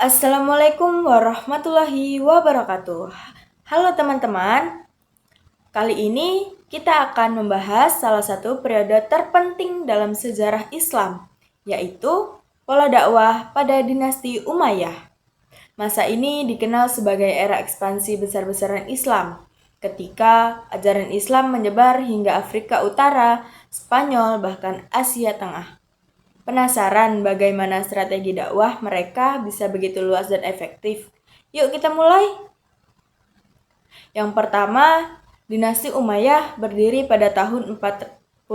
Assalamualaikum warahmatullahi wabarakatuh. Halo teman-teman, kali ini kita akan membahas salah satu periode terpenting dalam sejarah Islam, yaitu pola dakwah pada dinasti Umayyah. Masa ini dikenal sebagai era ekspansi besar-besaran Islam, ketika ajaran Islam menyebar hingga Afrika Utara, Spanyol, bahkan Asia Tengah. Penasaran bagaimana strategi dakwah mereka bisa begitu luas dan efektif? Yuk kita mulai. Yang pertama, dinasti Umayyah berdiri pada tahun 41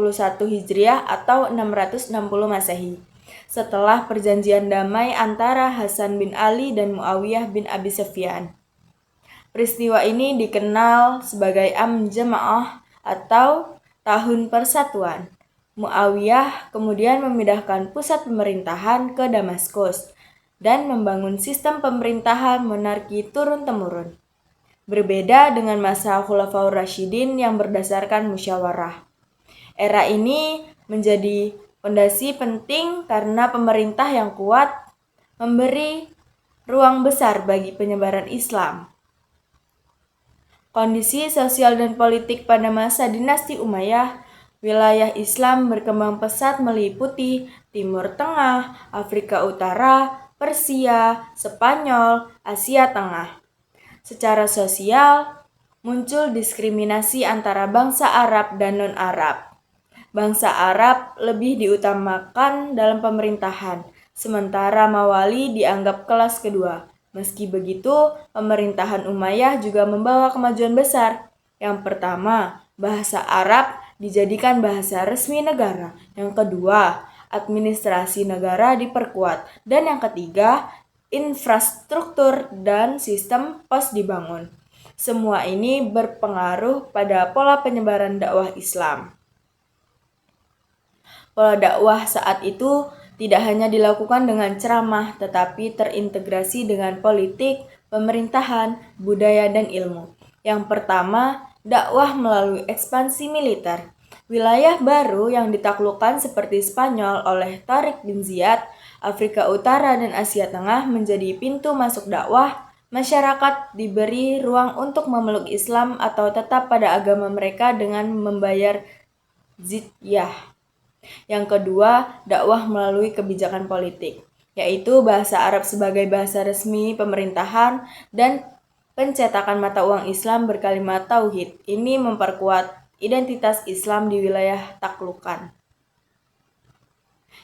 Hijriah atau 660 Masehi. Setelah perjanjian damai antara Hasan bin Ali dan Muawiyah bin Abi Sufyan. Peristiwa ini dikenal sebagai Am Jama'ah atau Tahun Persatuan. Muawiyah kemudian memindahkan pusat pemerintahan ke Damaskus dan membangun sistem pemerintahan monarki turun-temurun. Berbeda dengan masa Khulafaur Rasyidin yang berdasarkan musyawarah. Era ini menjadi fondasi penting karena pemerintah yang kuat memberi ruang besar bagi penyebaran Islam. Kondisi sosial dan politik pada masa dinasti Umayyah, wilayah Islam berkembang pesat meliputi Timur Tengah, Afrika Utara, Persia, Spanyol, Asia Tengah. Secara sosial, muncul diskriminasi antara bangsa Arab dan non-Arab. Bangsa Arab lebih diutamakan dalam pemerintahan, sementara Mawali dianggap kelas kedua. Meski begitu, pemerintahan Umayyah juga membawa kemajuan besar. Yang pertama, bahasa Arab dijadikan bahasa resmi negara. Yang kedua, administrasi negara diperkuat. Dan yang ketiga, infrastruktur dan sistem pos dibangun. Semua ini berpengaruh pada pola penyebaran dakwah Islam. Pola dakwah saat itu tidak hanya dilakukan dengan ceramah, tetapi terintegrasi dengan politik, pemerintahan, budaya, dan ilmu. Yang pertama, dakwah melalui ekspansi militer. Wilayah baru yang ditaklukkan seperti Spanyol oleh Tariq bin Ziyad, Afrika Utara dan Asia Tengah menjadi pintu masuk dakwah. Masyarakat diberi ruang untuk memeluk Islam atau tetap pada agama mereka dengan membayar jizyah. Yang kedua, dakwah melalui kebijakan politik, yaitu bahasa Arab sebagai bahasa resmi pemerintahan dan pencetakan mata uang Islam berkalimat tauhid. Ini memperkuat identitas Islam di wilayah taklukan.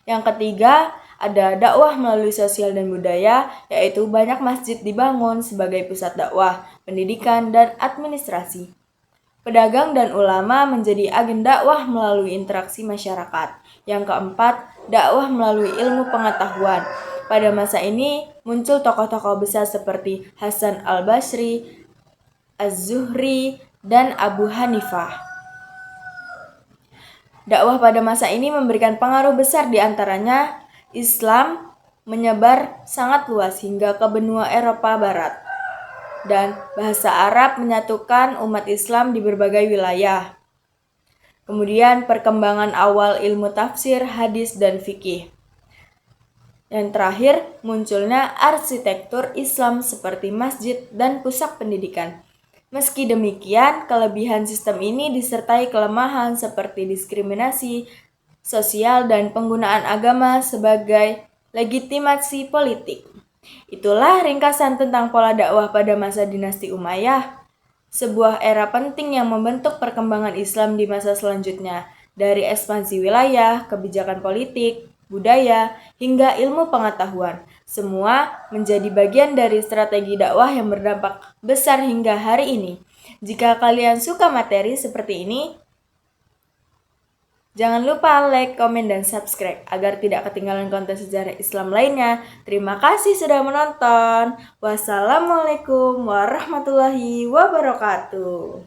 Yang ketiga, ada dakwah melalui sosial dan budaya, yaitu banyak masjid dibangun sebagai pusat dakwah, pendidikan, dan administrasi. Pedagang dan ulama menjadi agen dakwah melalui interaksi masyarakat. Yang keempat, dakwah melalui ilmu pengetahuan. Pada masa ini muncul tokoh-tokoh besar seperti Hasan al-Basri, Az-Zuhri, dan Abu Hanifah. Dakwah pada masa ini memberikan pengaruh besar, di antaranya Islam menyebar sangat luas hingga ke benua Eropa Barat. Dan bahasa Arab menyatukan umat Islam di berbagai wilayah. Kemudian perkembangan awal ilmu tafsir, hadis, dan fikih. Yang terakhir, munculnya arsitektur Islam seperti masjid dan pusat pendidikan. Meski demikian, kelebihan sistem ini disertai kelemahan seperti diskriminasi sosial dan penggunaan agama sebagai legitimasi politik. Itulah ringkasan tentang pola dakwah pada masa dinasti Umayyah, sebuah era penting yang membentuk perkembangan Islam di masa selanjutnya, dari ekspansi wilayah, kebijakan politik, budaya, hingga ilmu pengetahuan. Semua menjadi bagian dari strategi dakwah yang berdampak besar hingga hari ini. Jika kalian suka materi seperti ini, jangan lupa like, komen, dan subscribe agar tidak ketinggalan konten sejarah Islam lainnya. Terima kasih sudah menonton. Wassalamualaikum warahmatullahi wabarakatuh.